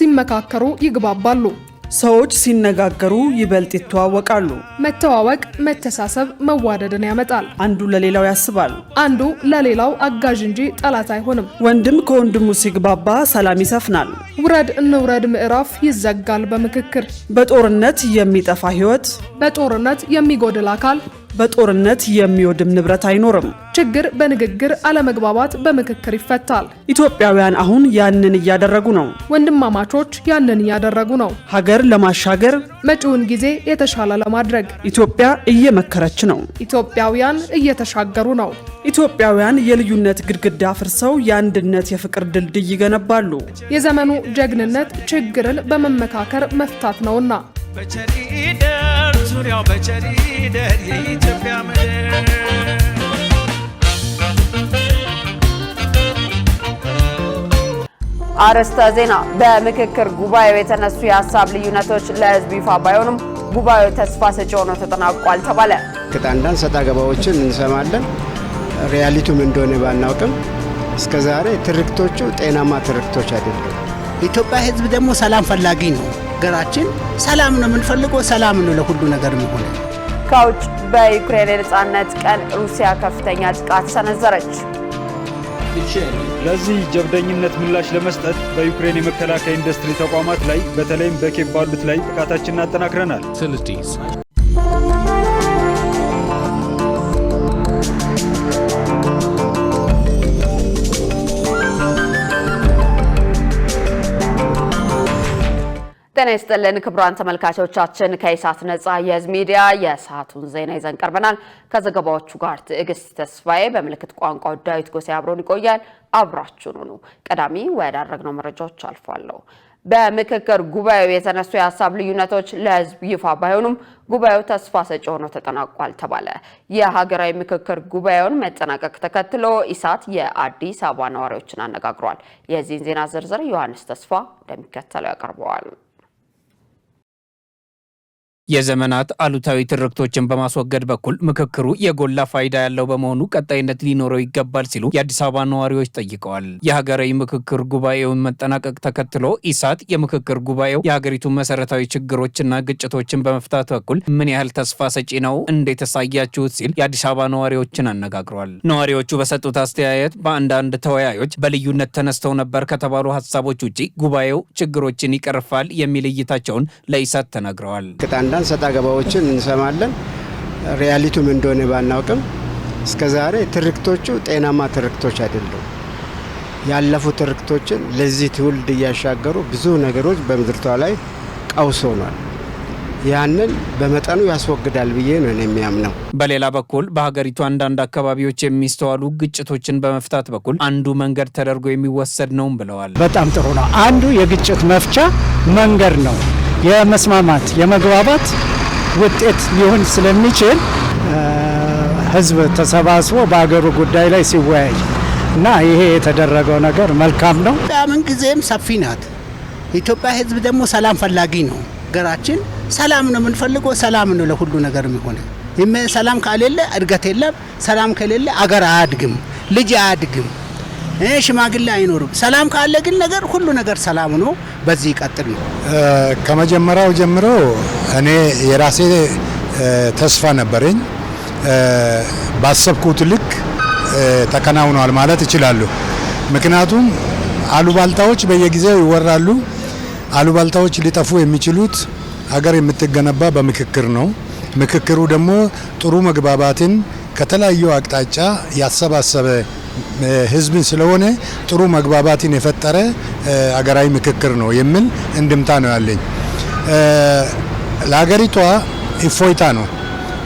ሲመካከሩ ይግባባሉ። ሰዎች ሲነጋገሩ ይበልጥ ይተዋወቃሉ። መተዋወቅ መተሳሰብ መዋደድን ያመጣል። አንዱ ለሌላው ያስባል። አንዱ ለሌላው አጋዥ እንጂ ጠላት አይሆንም። ወንድም ከወንድሙ ሲግባባ ሰላም ይሰፍናል። ውረድ እንውረድ ምዕራፍ ይዘጋል በምክክር። በጦርነት የሚጠፋ ህይወት፣ በጦርነት የሚጎድል አካል፣ በጦርነት የሚወድም ንብረት አይኖርም። ችግር በንግግር አለመግባባት በምክክር ይፈታል። ኢትዮጵያውያን አሁን ያንን እያደረጉ ነው። ወንድማማቾች ያንን እያደረጉ ነው። ሀገር ለማሻገር መጪውን ጊዜ የተሻለ ለማድረግ ኢትዮጵያ እየመከረች ነው። ኢትዮጵያውያን እየተሻገሩ ነው። ኢትዮጵያውያን የልዩነት ግድግዳ አፍርሰው የአንድነት የፍቅር ድልድይ ይገነባሉ። የዘመኑ ጀግንነት ችግርን በመመካከር መፍታት ነውና በቸሪደር ዙሪያው በቸሪደር የኢትዮጵያ ምድር አርዕስተ ዜና። በምክክር ጉባኤው የተነሱ የሀሳብ ልዩነቶች ለህዝብ ይፋ ባይሆኑም ጉባኤው ተስፋ ሰጪ ሆኖ ተጠናቋል ተባለ። ከጣንዳን ሰጣ ገባዎችን እንሰማለን። ሪያሊቲው ምን እንደሆነ ባናውቅም እስከዛሬ ትርክቶቹ ጤናማ ትርክቶች አይደሉም። ኢትዮጵያ ህዝብ ደግሞ ሰላም ፈላጊ ነው። ሀገራችን ሰላም ነው የምንፈልገው፣ ሰላም ነው ለሁሉ ነገር የሚሆነ። ከውጭ በዩክሬን የነጻነት ቀን ሩሲያ ከፍተኛ ጥቃት ሰነዘረች። ለዚህ ጀብደኝነት ምላሽ ለመስጠት በዩክሬን የመከላከያ ኢንዱስትሪ ተቋማት ላይ በተለይም በኬቭ ባሉት ላይ ጥቃታችንን አጠናክረናል። ጤና ይስጥልን ክቡራን ተመልካቾቻችን፣ ከኢሳት ነጻ የህዝብ ሚዲያ የሰዓቱን ዜና ይዘን ቀርበናል። ከዘገባዎቹ ጋር ትዕግስት ተስፋዬ፣ በምልክት ቋንቋው ዳዊት ጎሴ አብሮን ይቆያል። አብራችሁን ሁኑ። ቀዳሚ ወዳደረግነው መረጃዎች አልፋለሁ። በምክክር ጉባኤው የተነሱ የሀሳብ ልዩነቶች ለህዝብ ይፋ ባይሆኑም ጉባኤው ተስፋ ሰጪ ሆኖ ተጠናቋል ተባለ። የሀገራዊ ምክክር ጉባኤውን መጠናቀቅ ተከትሎ ኢሳት የአዲስ አበባ ነዋሪዎችን አነጋግሯል። የዚህን ዜና ዝርዝር ዮሐንስ ተስፋ እንደሚከተለው ያቀርበዋል። የዘመናት አሉታዊ ትርክቶችን በማስወገድ በኩል ምክክሩ የጎላ ፋይዳ ያለው በመሆኑ ቀጣይነት ሊኖረው ይገባል ሲሉ የአዲስ አበባ ነዋሪዎች ጠይቀዋል። የሀገራዊ ምክክር ጉባኤውን መጠናቀቅ ተከትሎ ኢሳት የምክክር ጉባኤው የሀገሪቱን መሰረታዊ ችግሮችና ግጭቶችን በመፍታት በኩል ምን ያህል ተስፋ ሰጪ ነው እንዴት ያሳያችሁት ሲል የአዲስ አበባ ነዋሪዎችን አነጋግሯል። ነዋሪዎቹ በሰጡት አስተያየት በአንዳንድ ተወያዮች በልዩነት ተነስተው ነበር ከተባሉ ሀሳቦች ውጪ ጉባኤው ችግሮችን ይቀርፋል የሚል እይታቸውን ለኢሳት ተናግረዋል። ሰጣ ገባዎችን እንሰማለን። ሪያሊቲው ምን እንደሆነ ባናውቅም እስከዛሬ ትርክቶቹ ጤናማ ትርክቶች አይደሉም። ያለፉ ትርክቶችን ለዚህ ትውልድ እያሻገሩ ብዙ ነገሮች በምድርቷ ላይ ቀውስ ሆኗል። ያንን በመጠኑ ያስወግዳል ብዬ ነው የሚያምነው። በሌላ በኩል በሀገሪቱ አንዳንድ አካባቢዎች የሚስተዋሉ ግጭቶችን በመፍታት በኩል አንዱ መንገድ ተደርጎ የሚወሰድ ነው ብለዋል። በጣም ጥሩ ነው። አንዱ የግጭት መፍቻ መንገድ ነው። የመስማማት የመግባባት ውጤት ሊሆን ስለሚችል ህዝብ ተሰባስቦ በአገሩ ጉዳይ ላይ ሲወያይ እና ይሄ የተደረገው ነገር መልካም ነው። ምን ጊዜም ሰፊ ናት። ኢትዮጵያ ህዝብ ደግሞ ሰላም ፈላጊ ነው። ሀገራችን ሰላም ነው የምንፈልገው፣ ሰላም ነው ለሁሉ ነገር የሚሆነ። ሰላም ከሌለ እድገት የለም። ሰላም ከሌለ አገር አያድግም፣ ልጅ አያድግም፣ ሽማግሌ አይኖርም። ሰላም ካለ ግን ነገር ሁሉ ነገር ሰላም ነው። በዚህ ይቀጥል ነው። ከመጀመሪያው ጀምሮ እኔ የራሴ ተስፋ ነበረኝ። ባሰብኩት ልክ ተከናውኗል ማለት እችላለሁ። ምክንያቱም አሉባልታዎች በየጊዜው ይወራሉ። አሉባልታዎች ሊጠፉ የሚችሉት ሀገር የምትገነባ በምክክር ነው። ምክክሩ ደግሞ ጥሩ መግባባትን ከተለያዩ አቅጣጫ ያሰባሰበ ህዝብን ስለሆነ ጥሩ መግባባትን የፈጠረ ሀገራዊ ምክክር ነው የሚል እንድምታ ነው ያለኝ። ለሀገሪቷ እፎይታ ነው።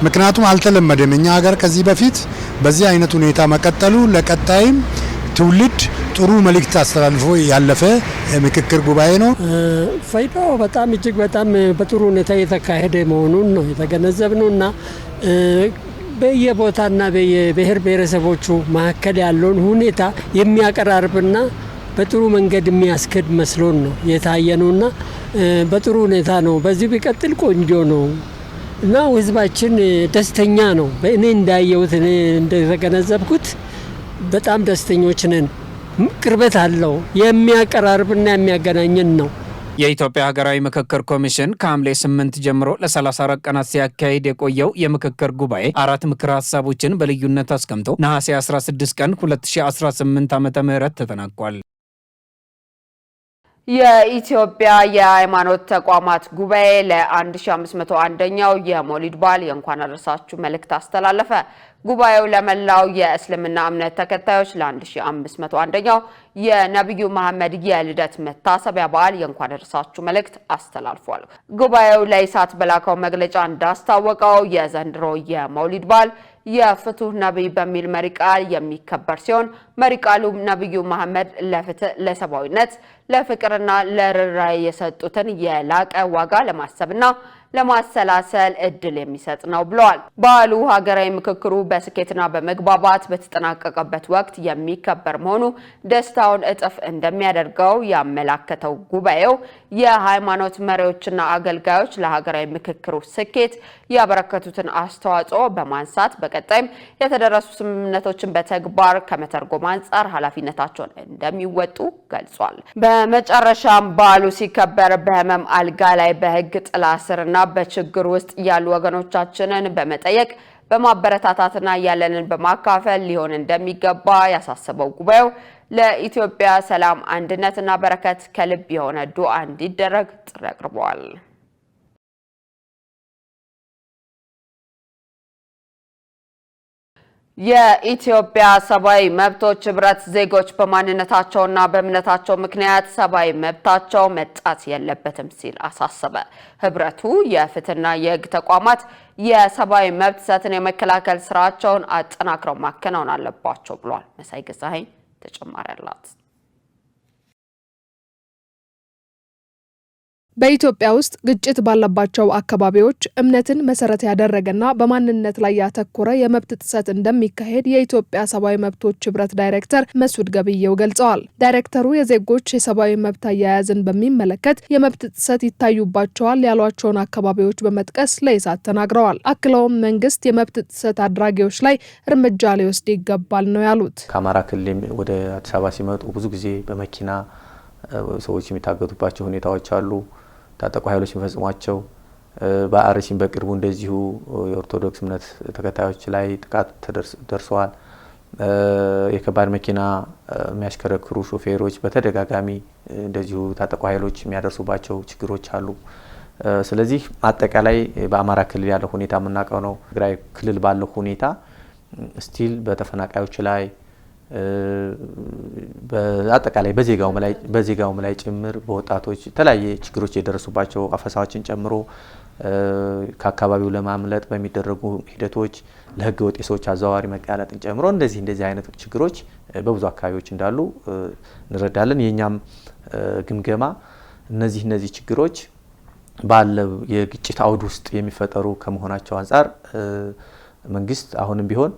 ምክንያቱም አልተለመደም። እኛ ሀገር ከዚህ በፊት በዚህ አይነት ሁኔታ መቀጠሉ ለቀጣይም ትውልድ ጥሩ መልእክት አስተላልፎ ያለፈ ምክክር ጉባኤ ነው። ፋይዳው በጣም እጅግ በጣም በጥሩ ሁኔታ የተካሄደ መሆኑን ነው የተገነዘብነውና በየቦታና በየብሔር ብሔረሰቦቹ መካከል ያለውን ሁኔታ የሚያቀራርብና በጥሩ መንገድ የሚያስከድ መስሎን ነው የታየነውና በጥሩ ሁኔታ ነው። በዚህ ቢቀጥል ቆንጆ ነው እና ህዝባችን ደስተኛ ነው። በእኔ እንዳየሁት እኔ እንደተገነዘብኩት በጣም ደስተኞች ነን። ቅርበት አለው፣ የሚያቀራርብና የሚያገናኘን ነው የኢትዮጵያ ሀገራዊ ምክክር ኮሚሽን ከሐምሌ 8 ጀምሮ ለ34 ቀናት ሲያካሂድ የቆየው የምክክር ጉባኤ 4 ምክር ሀሳቦችን በልዩነት አስቀምጦ ነሐሴ 16 ቀን 2018 ዓ.ም ተጠናቋል። የኢትዮጵያ የሃይማኖት ተቋማት ጉባኤ ለ1501ኛው የሞሊድ በዓል የእንኳን አደረሳችሁ መልእክት አስተላለፈ። ጉባኤው ለመላው የእስልምና እምነት ተከታዮች ለ1501ኛው የነብዩ መሐመድ የልደት መታሰቢያ በዓል የእንኳን አደረሳችሁ መልእክት አስተላልፏል። ጉባኤው ለኢሳት በላከው መግለጫ እንዳስታወቀው የዘንድሮ የመውሊድ በዓል የፍቱህ ነብይ በሚል መሪ ቃል የሚከበር ሲሆን መሪ ቃሉ ነብዩ መሐመድ ለፍትህ፣ ለሰብአዊነት፣ ለፍቅርና ለርህራሄ የሰጡትን የላቀ ዋጋ ለማሰብና ለማሰላሰል እድል የሚሰጥ ነው ብለዋል። በዓሉ ሀገራዊ ምክክሩ በስኬትና በመግባባት በተጠናቀቀበት ወቅት የሚከበር መሆኑ ደስታውን እጥፍ እንደሚያደርገው ያመላከተው ጉባኤው የሃይማኖት መሪዎችና አገልጋዮች ለሀገራዊ ምክክሩ ስኬት ያበረከቱትን አስተዋጽኦ በማንሳት በቀጣይም የተደረሱ ስምምነቶችን በተግባር ከመተርጎም አንጻር ኃላፊነታቸውን እንደሚወጡ ገልጿል። በመጨረሻም በዓሉ ሲከበር በህመም አልጋ ላይ በህግ ጥላ ስርና በችግር ውስጥ ያሉ ወገኖቻችንን በመጠየቅ በማበረታታትና ያለንን በማካፈል ሊሆን እንደሚገባ ያሳሰበው ጉባኤው ለኢትዮጵያ ሰላም፣ አንድነትና በረከት ከልብ የሆነ ዱዓ እንዲደረግ ጥሪ አቅርበዋል። የኢትዮጵያ ሰብአዊ መብቶች ህብረት ዜጎች በማንነታቸውና በእምነታቸው ምክንያት ሰብአዊ መብታቸው መጣስ የለበትም ሲል አሳሰበ። ህብረቱ የፍትህና የህግ ተቋማት የሰብአዊ መብት ጥሰትን የመከላከል ስራቸውን አጠናክረው ማከናወን አለባቸው ብሏል። መሳይ ገዛኸኝ ተጨማሪ አላት። በኢትዮጵያ ውስጥ ግጭት ባለባቸው አካባቢዎች እምነትን መሰረት ያደረገና በማንነት ላይ ያተኮረ የመብት ጥሰት እንደሚካሄድ የኢትዮጵያ ሰብአዊ መብቶች ህብረት ዳይሬክተር መስዑድ ገብየው ገልጸዋል። ዳይሬክተሩ የዜጎች የሰብአዊ መብት አያያዝን በሚመለከት የመብት ጥሰት ይታዩባቸዋል ያሏቸውን አካባቢዎች በመጥቀስ ለኢሳት ተናግረዋል። አክለውም መንግስት የመብት ጥሰት አድራጊዎች ላይ እርምጃ ሊወስድ ይገባል ነው ያሉት። ከአማራ ክልል ወደ አዲስ አበባ ሲመጡ ብዙ ጊዜ በመኪና ሰዎች የሚታገቱባቸው ሁኔታዎች አሉ። ታጠቁ ኃይሎች የሚፈጽሟቸው በአርሲም በቅርቡ እንደዚሁ የኦርቶዶክስ እምነት ተከታዮች ላይ ጥቃት ደርሰዋል። የከባድ መኪና የሚያሽከረክሩ ሾፌሮች በተደጋጋሚ እንደዚሁ ታጠቁ ኃይሎች የሚያደርሱባቸው ችግሮች አሉ። ስለዚህ አጠቃላይ በአማራ ክልል ያለው ሁኔታ የምናውቀው ነው። ትግራይ ክልል ባለው ሁኔታ ስቲል በተፈናቃዮች ላይ በአጠቃላይ በዜጋውም ላይ ጭምር በወጣቶች የተለያየ ችግሮች የደረሱባቸው አፈሳዎችን ጨምሮ ከአካባቢው ለማምለጥ በሚደረጉ ሂደቶች ለህገ ወጥ የሰዎች አዘዋዋሪ መጋለጥን ጨምሮ እንደዚህ አይነት ችግሮች በብዙ አካባቢዎች እንዳሉ እንረዳለን። የኛም ግምገማ እነዚህ ችግሮች ባለው የግጭት አውድ ውስጥ የሚፈጠሩ ከመሆናቸው አንፃር መንግስት አሁንም ቢሆን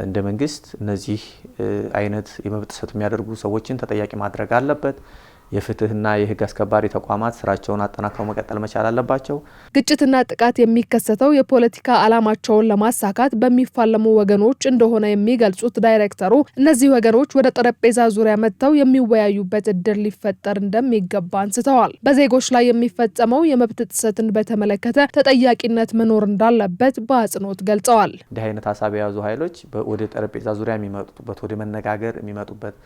እንደ መንግስት እነዚህ አይነት የመብት ጥሰት የሚያደርጉ ሰዎችን ተጠያቂ ማድረግ አለበት። የፍትህና የህግ አስከባሪ ተቋማት ስራቸውን አጠናክረው መቀጠል መቻል አለባቸው። ግጭትና ጥቃት የሚከሰተው የፖለቲካ ዓላማቸውን ለማሳካት በሚፋለሙ ወገኖች እንደሆነ የሚገልጹት ዳይሬክተሩ እነዚህ ወገኖች ወደ ጠረጴዛ ዙሪያ መጥተው የሚወያዩበት እድል ሊፈጠር እንደሚገባ አንስተዋል። በዜጎች ላይ የሚፈጸመው የመብት ጥሰትን በተመለከተ ተጠያቂነት መኖር እንዳለበት በአጽንኦት ገልጸዋል። እንዲህ አይነት ሀሳብ የያዙ ኃይሎች ወደ ጠረጴዛ ዙሪያ የሚመጡበት ወደ መነጋገር የሚመጡበት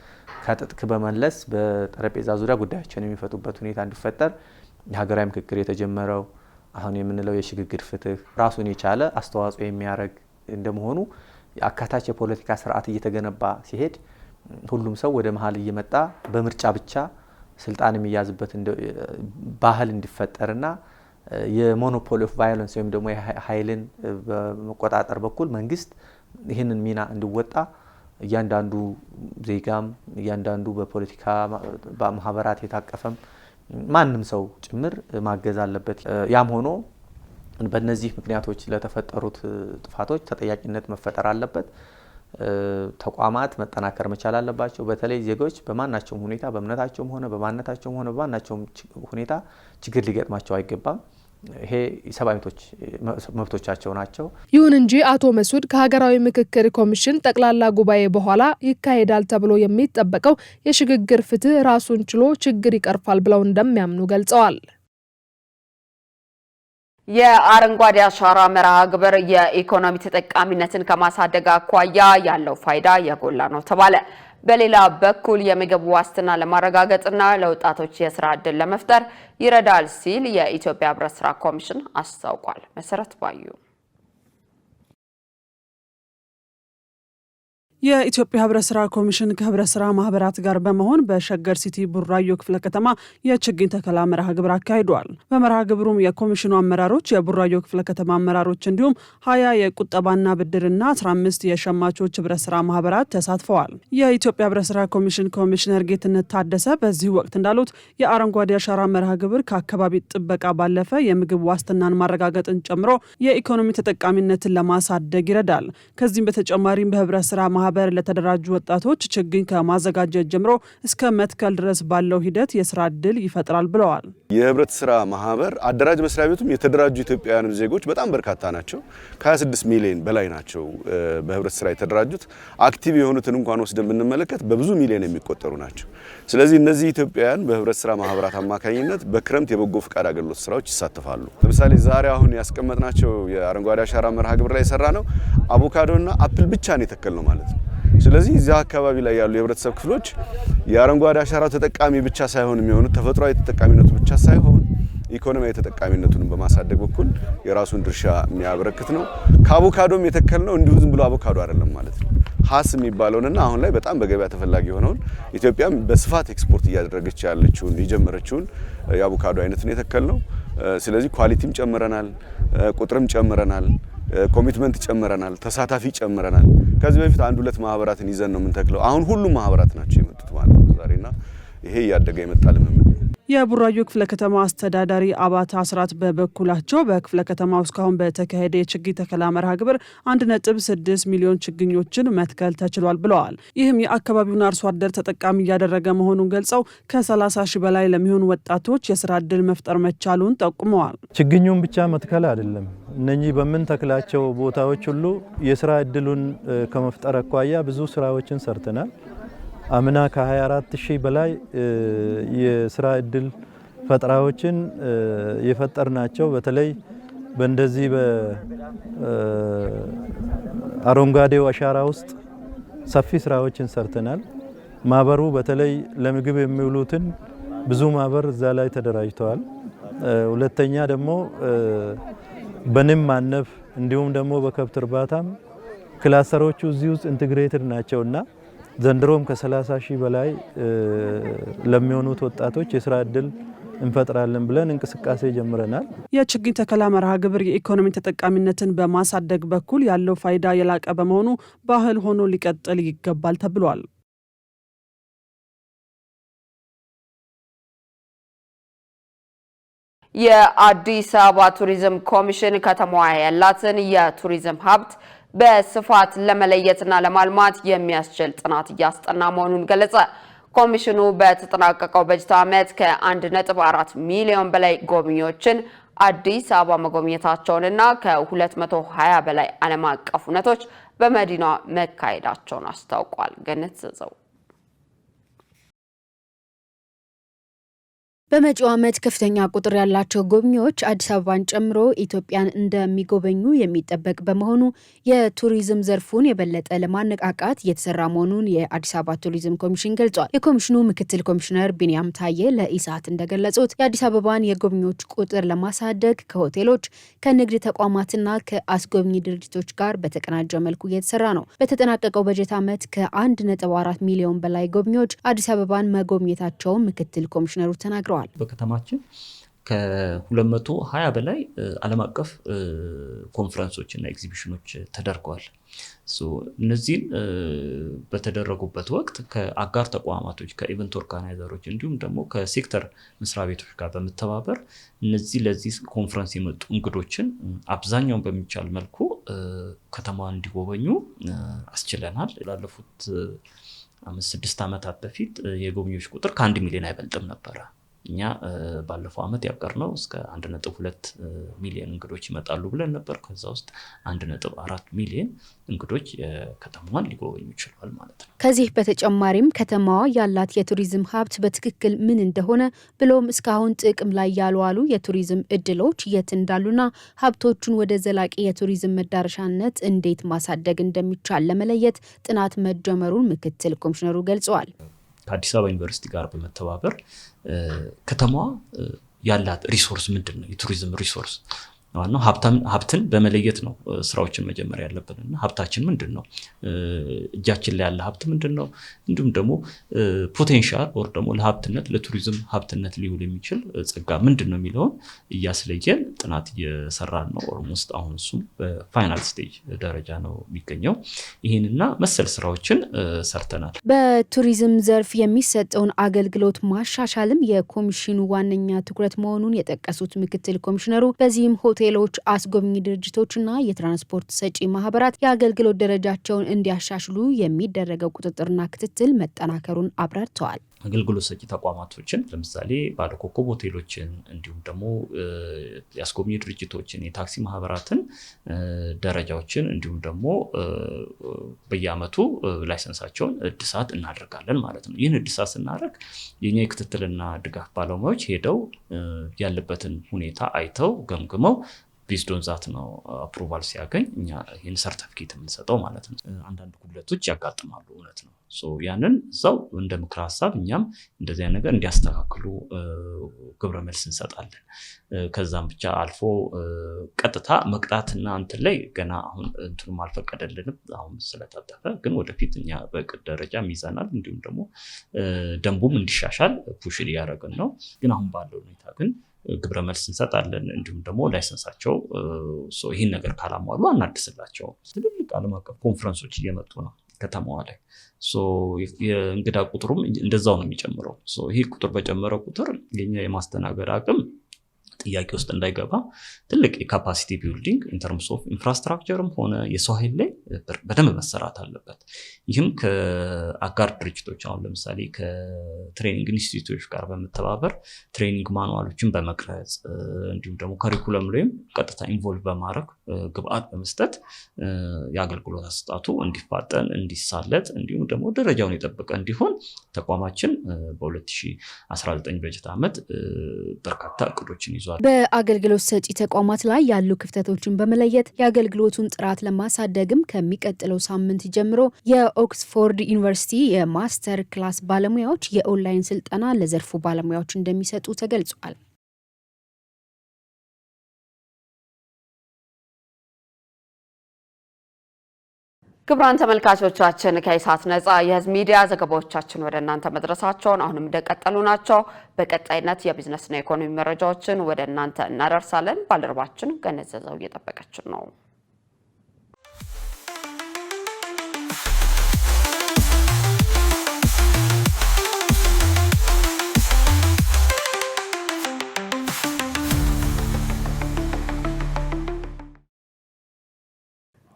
ከጥጥቅ በመለስ በጠረጴዛ ዙሪያ ጉዳያቸውን የሚፈቱበት ሁኔታ እንዲፈጠር የሀገራዊ ምክክር የተጀመረው አሁን የምንለው የሽግግር ፍትህ ራሱን የቻለ አስተዋጽኦ የሚያደርግ እንደመሆኑ አካታች የፖለቲካ ስርዓት እየተገነባ ሲሄድ ሁሉም ሰው ወደ መሀል እየመጣ በምርጫ ብቻ ስልጣን የሚያዝበት ባህል እንዲፈጠርና የሞኖፖሊ ኦፍ ቫዮለንስ ወይም ደግሞ ኃይልን በመቆጣጠር በኩል መንግስት ይህንን ሚና እንዲወጣ እያንዳንዱ ዜጋም እያንዳንዱ በፖለቲካ ማህበራት የታቀፈም ማንም ሰው ጭምር ማገዝ አለበት። ያም ሆኖ በእነዚህ ምክንያቶች ለተፈጠሩት ጥፋቶች ተጠያቂነት መፈጠር አለበት። ተቋማት መጠናከር መቻል አለባቸው። በተለይ ዜጎች በማናቸውም ሁኔታ በእምነታቸውም ሆነ በማንነታቸውም ሆነ በማናቸውም ሁኔታ ችግር ሊገጥማቸው አይገባም። ይሄ ሰብአዊ መብቶቻቸው ናቸው። ይሁን እንጂ አቶ መስዑድ ከሀገራዊ ምክክር ኮሚሽን ጠቅላላ ጉባኤ በኋላ ይካሄዳል ተብሎ የሚጠበቀው የሽግግር ፍትህ ራሱን ችሎ ችግር ይቀርፋል ብለው እንደሚያምኑ ገልጸዋል። የአረንጓዴ አሻራ መርሃ ግብር የኢኮኖሚ ተጠቃሚነትን ከማሳደግ አኳያ ያለው ፋይዳ የጎላ ነው ተባለ። በሌላ በኩል የምግብ ዋስትና ለማረጋገጥና ለወጣቶች የስራ ዕድል ለመፍጠር ይረዳል ሲል የኢትዮጵያ ህብረት ስራ ኮሚሽን አስታውቋል። መሰረት ባዩ የኢትዮጵያ ህብረት ስራ ኮሚሽን ከህብረት ስራ ማህበራት ጋር በመሆን በሸገር ሲቲ ቡራዮ ክፍለ ከተማ የችግኝ ተከላ መርሃ ግብር አካሂዷል። በመርሃ ግብሩም የኮሚሽኑ አመራሮች፣ የቡራዮ ክፍለ ከተማ አመራሮች እንዲሁም 20 የቁጠባና ብድርና 15 የሸማቾች ህብረት ስራ ማህበራት ተሳትፈዋል። የኢትዮጵያ ህብረት ስራ ኮሚሽን ኮሚሽነር ጌትነት ታደሰ በዚህ ወቅት እንዳሉት የአረንጓዴ አሻራ መርሃ ግብር ከአካባቢ ጥበቃ ባለፈ የምግብ ዋስትናን ማረጋገጥን ጨምሮ የኢኮኖሚ ተጠቃሚነትን ለማሳደግ ይረዳል። ከዚህም በተጨማሪም በህብረት ስራ ማህበር ለተደራጁ ወጣቶች ችግኝ ከማዘጋጀት ጀምሮ እስከ መትከል ድረስ ባለው ሂደት የስራ ዕድል ይፈጥራል ብለዋል። የህብረት ስራ ማህበር አደራጅ መስሪያ ቤቱም የተደራጁ ኢትዮጵያውያን ዜጎች በጣም በርካታ ናቸው። ከ26 ሚሊዮን በላይ ናቸው በህብረት ስራ የተደራጁት። አክቲቭ የሆኑትን እንኳን ወስደን ብንመለከት በብዙ ሚሊዮን የሚቆጠሩ ናቸው። ስለዚህ እነዚህ ኢትዮጵያውያን በህብረት ስራ ማህበራት አማካኝነት በክረምት የበጎ ፍቃድ አገልግሎት ስራዎች ይሳተፋሉ። ለምሳሌ ዛሬ አሁን ያስቀመጥናቸው የአረንጓዴ አሻራ መርሃ ግብር ላይ የሰራ ነው አቮካዶና አፕል ብቻ ነው የተከልነው ማለት ነው። ስለዚህ እዚያ አካባቢ ላይ ያሉ የህብረተሰብ ክፍሎች የአረንጓዴ አሻራው ተጠቃሚ ብቻ ሳይሆን የሚሆኑት ተፈጥሯዊ ተጠቃሚነቱ ብቻ ሳይሆን ኢኮኖሚያዊ ተጠቃሚነቱን በማሳደግ በኩል የራሱን ድርሻ የሚያበረክት ነው። ከአቮካዶም የተከልነው እንዲሁ ዝም ብሎ አቮካዶ አይደለም ማለት ነው። ሀስ የሚባለውንና አሁን ላይ በጣም በገበያ ተፈላጊ የሆነውን ኢትዮጵያም በስፋት ኤክስፖርት እያደረገች ያለችውን የጀመረችውን የአቮካዶ አይነትን የተከልነው። ስለዚህ ኳሊቲም ጨምረናል፣ ቁጥርም ጨምረናል፣ ኮሚትመንት ጨምረናል፣ ተሳታፊ ጨምረናል። ከዚህ በፊት 1-2 ማህበራትን ይዘን ነው የምንተክለው። አሁን ሁሉም ማህበራት ናቸው የመጡት ማለት ነው ዛሬና ይሄ እያደገ የመጣ ልምምድ። የቡራዮ ክፍለ ከተማ አስተዳዳሪ አባታ አስራት በበኩላቸው በክፍለ ከተማው እስካሁን በተካሄደ የችግኝ ተከላ መርሃ ግብር 1.6 ሚሊዮን ችግኞችን መትከል ተችሏል ብለዋል። ይህም የአካባቢውን አርሶ አደር ተጠቃሚ እያደረገ መሆኑን ገልጸው ከ30 ሺህ በላይ ለሚሆኑ ወጣቶች የስራ ዕድል መፍጠር መቻሉን ጠቁመዋል። ችግኙን ብቻ መትከል አይደለም፣ እነኚህ በምንተክላቸው ቦታዎች ሁሉ የስራ ዕድሉን ከመፍጠር አኳያ ብዙ ስራዎችን ሰርተናል። አምና ከ24 ሺህ በላይ የስራ ዕድል ፈጠራዎችን የፈጠርናቸው በተለይ በእንደዚህ በአረንጓዴው አሻራ ውስጥ ሰፊ ስራዎችን ሰርተናል። ማህበሩ በተለይ ለምግብ የሚውሉትን ብዙ ማህበር እዛ ላይ ተደራጅተዋል። ሁለተኛ ደግሞ በንብ ማነብ እንዲሁም ደግሞ በከብት እርባታም ክላስተሮቹ እዚህ ውስጥ ኢንቴግሬትድ ናቸውና ዘንድሮም ከ30 ሺህ በላይ ለሚሆኑት ወጣቶች የስራ ዕድል እንፈጥራለን ብለን እንቅስቃሴ ጀምረናል። የችግኝ ተከላ መርሃ ግብር የኢኮኖሚ ተጠቃሚነትን በማሳደግ በኩል ያለው ፋይዳ የላቀ በመሆኑ ባህል ሆኖ ሊቀጥል ይገባል ተብሏል። የአዲስ አበባ ቱሪዝም ኮሚሽን ከተማዋ ያላትን የቱሪዝም ሀብት በስፋት ለመለየትና ለማልማት የሚያስችል ጥናት እያስጠና መሆኑን ገለጸ። ኮሚሽኑ በተጠናቀቀው በጀት ዓመት ከ1.4 ሚሊዮን በላይ ጎብኚዎችን አዲስ አበባ መጎብኘታቸውንና ከ220 በላይ ዓለም አቀፍ ሁነቶች በመዲናዋ መካሄዳቸውን አስታውቋል። ገነት ዘዘው በመጪው ዓመት ከፍተኛ ቁጥር ያላቸው ጎብኚዎች አዲስ አበባን ጨምሮ ኢትዮጵያን እንደሚጎበኙ የሚጠበቅ በመሆኑ የቱሪዝም ዘርፉን የበለጠ ለማነቃቃት እየተሰራ መሆኑን የአዲስ አበባ ቱሪዝም ኮሚሽን ገልጿል። የኮሚሽኑ ምክትል ኮሚሽነር ቢንያም ታዬ ለኢሳት እንደገለጹት የአዲስ አበባን የጎብኚዎች ቁጥር ለማሳደግ ከሆቴሎች፣ ከንግድ ተቋማትና ከአስጎብኚ ድርጅቶች ጋር በተቀናጀ መልኩ እየተሰራ ነው። በተጠናቀቀው በጀት ዓመት ከ1.4 ሚሊዮን በላይ ጎብኚዎች አዲስ አበባን መጎብኘታቸውን ምክትል ኮሚሽነሩ ተናግረዋል። በከተማችን ከ220 በላይ ዓለም አቀፍ ኮንፈረንሶች እና ኤግዚቢሽኖች ተደርገዋል። እነዚህን በተደረጉበት ወቅት ከአጋር ተቋማቶች፣ ከኢቨንት ኦርጋናይዘሮች እንዲሁም ደግሞ ከሴክተር መስሪያ ቤቶች ጋር በመተባበር እነዚህ ለዚህ ኮንፈረንስ የመጡ እንግዶችን አብዛኛውን በሚቻል መልኩ ከተማዋን እንዲጎበኙ አስችለናል። ላለፉት 5-6 ዓመታት በፊት የጎብኚዎች ቁጥር ከ1 ሚሊዮን አይበልጥም ነበረ። እኛ ባለፈው ዓመት ያቀርነው እስከ 1.2 ሚሊዮን እንግዶች ይመጣሉ ብለን ነበር። ከዛ ውስጥ 1.4 ሚሊዮን እንግዶች ከተማዋን ሊጎበኙ ይችላል ማለት ነው። ከዚህ በተጨማሪም ከተማዋ ያላት የቱሪዝም ሀብት በትክክል ምን እንደሆነ ብሎም እስካሁን ጥቅም ላይ ያልዋሉ የቱሪዝም እድሎች የት እንዳሉና ሀብቶቹን ወደ ዘላቂ የቱሪዝም መዳረሻነት እንዴት ማሳደግ እንደሚቻል ለመለየት ጥናት መጀመሩን ምክትል ኮሚሽነሩ ገልጸዋል። ከአዲስ አበባ ዩኒቨርሲቲ ጋር በመተባበር ከተማዋ ያላት ሪሶርስ ምንድነው? የቱሪዝም ሪሶርስ ዋናው ሀብትን በመለየት ነው ስራዎችን መጀመር ያለብንና ሀብታችን ምንድነው? እጃችን ላይ ያለ ሀብት ምንድነው? እንዲሁም ደግሞ ፖቴንሻል ወር ደግሞ ለሀብትነት ለቱሪዝም ሀብትነት ሊውል የሚችል ጸጋ ምንድነው የሚለውን እያስለየን ጥናት እየሰራን ነው። ኦልሞስት አሁን እሱም በፋይናል ስቴጅ ደረጃ ነው የሚገኘው። ይሄንና መሰል ስራዎችን ሰርተናል። በቱሪዝም ዘርፍ የሚሰጠውን አገልግሎት ማሻሻልም የኮሚሽኑ ዋነኛ ትኩረት መሆኑን የጠቀሱት ምክትል ኮሚሽነሩ በዚህም ሆቴሎች፣ አስጎብኚ ድርጅቶችና የትራንስፖርት ሰጪ ማህበራት የአገልግሎት ደረጃቸውን እንዲያሻሽሉ የሚደረገው ቁጥጥርና ክትትል መጠናከሩን አብራርተዋል። አገልግሎት ሰጪ ተቋማቶችን ለምሳሌ ባለኮከብ ሆቴሎችን እንዲሁም ደግሞ የአስጎብኚ ድርጅቶችን፣ የታክሲ ማህበራትን ደረጃዎችን እንዲሁም ደግሞ በየአመቱ ላይሰንሳቸውን እድሳት እናደርጋለን ማለት ነው። ይህን እድሳት ስናደርግ የኛ የክትትልና ድጋፍ ባለሙያዎች ሄደው ያለበትን ሁኔታ አይተው ገምግመው ቤዝዶን ዛት ነው አፕሩቫል ሲያገኝ እኛ ይህን ሰርቲፊኬት የምንሰጠው ማለት ነው። አንዳንድ ጉድለቶች ያጋጥማሉ፣ እውነት ነው። ያንን እዛው እንደ ምክር ሀሳብ እኛም እንደዚህ አይነት ነገር እንዲያስተካክሉ ግብረ መልስ እንሰጣለን። ከዛም ብቻ አልፎ ቀጥታ መቅጣትና እንትን ላይ ገና አሁን እንትኑም አልፈቀደልንም አሁን ስለታጠፈ፣ ግን ወደፊት እኛ በቅድ ደረጃ ይዘናል። እንዲሁም ደግሞ ደንቡም እንዲሻሻል ፑሽ እያደረግን ነው። ግን አሁን ባለው ሁኔታ ግን ግብረ መልስ እንሰጣለን። እንዲሁም ደግሞ ላይሰንሳቸው ይህን ነገር ካላሟሉ አናድስላቸው። ትልልቅ ዓለም አቀፍ ኮንፈረንሶች እየመጡ ነው ከተማዋ ላይ። የእንግዳ ቁጥሩም እንደዛው ነው የሚጨምረው። ይህ ቁጥር በጨመረ ቁጥር የኛ የማስተናገድ አቅም ጥያቄ ውስጥ እንዳይገባ ትልቅ የካፓሲቲ ቢልዲንግ ኢን ተርምስ ኦፍ ኢንፍራስትራክቸርም ሆነ የሰው ኃይል ላይ በደንብ መሰራት አለበት። ይህም ከአጋር ድርጅቶች አሁን ለምሳሌ ከትሬኒንግ ኢንስቲትዩቶች ጋር በመተባበር ትሬኒንግ ማኑዋሎችን በመቅረጽ እንዲሁም ደግሞ ካሪኩለም ላይም ቀጥታ ኢንቮልቭ በማድረግ ግብአት በመስጠት የአገልግሎት አሰጣጡ እንዲፋጠን እንዲሳለጥ እንዲሁም ደግሞ ደረጃውን የጠበቀ እንዲሆን ተቋማችን በ2019 በጀት ዓመት በርካታ እቅዶችን ይዟል። በአገልግሎት ሰጪ ተቋማት ላይ ያሉ ክፍተቶችን በመለየት የአገልግሎቱን ጥራት ለማሳደግም ከሚቀጥለው ሳምንት ጀምሮ የኦክስፎርድ ዩኒቨርሲቲ የማስተር ክላስ ባለሙያዎች የኦንላይን ስልጠና ለዘርፉ ባለሙያዎች እንደሚሰጡ ተገልጿል። ክቡራን ተመልካቾቻችን ከኢሳት ነጻ የህዝብ ሚዲያ ዘገባዎቻችን ወደ እናንተ መድረሳቸውን አሁንም እንደቀጠሉ ናቸው። በቀጣይነት የቢዝነስና ኢኮኖሚ መረጃዎችን ወደ እናንተ እናደርሳለን። ባልደረባችን ገነት ዘዘው እየጠበቀችን ነው።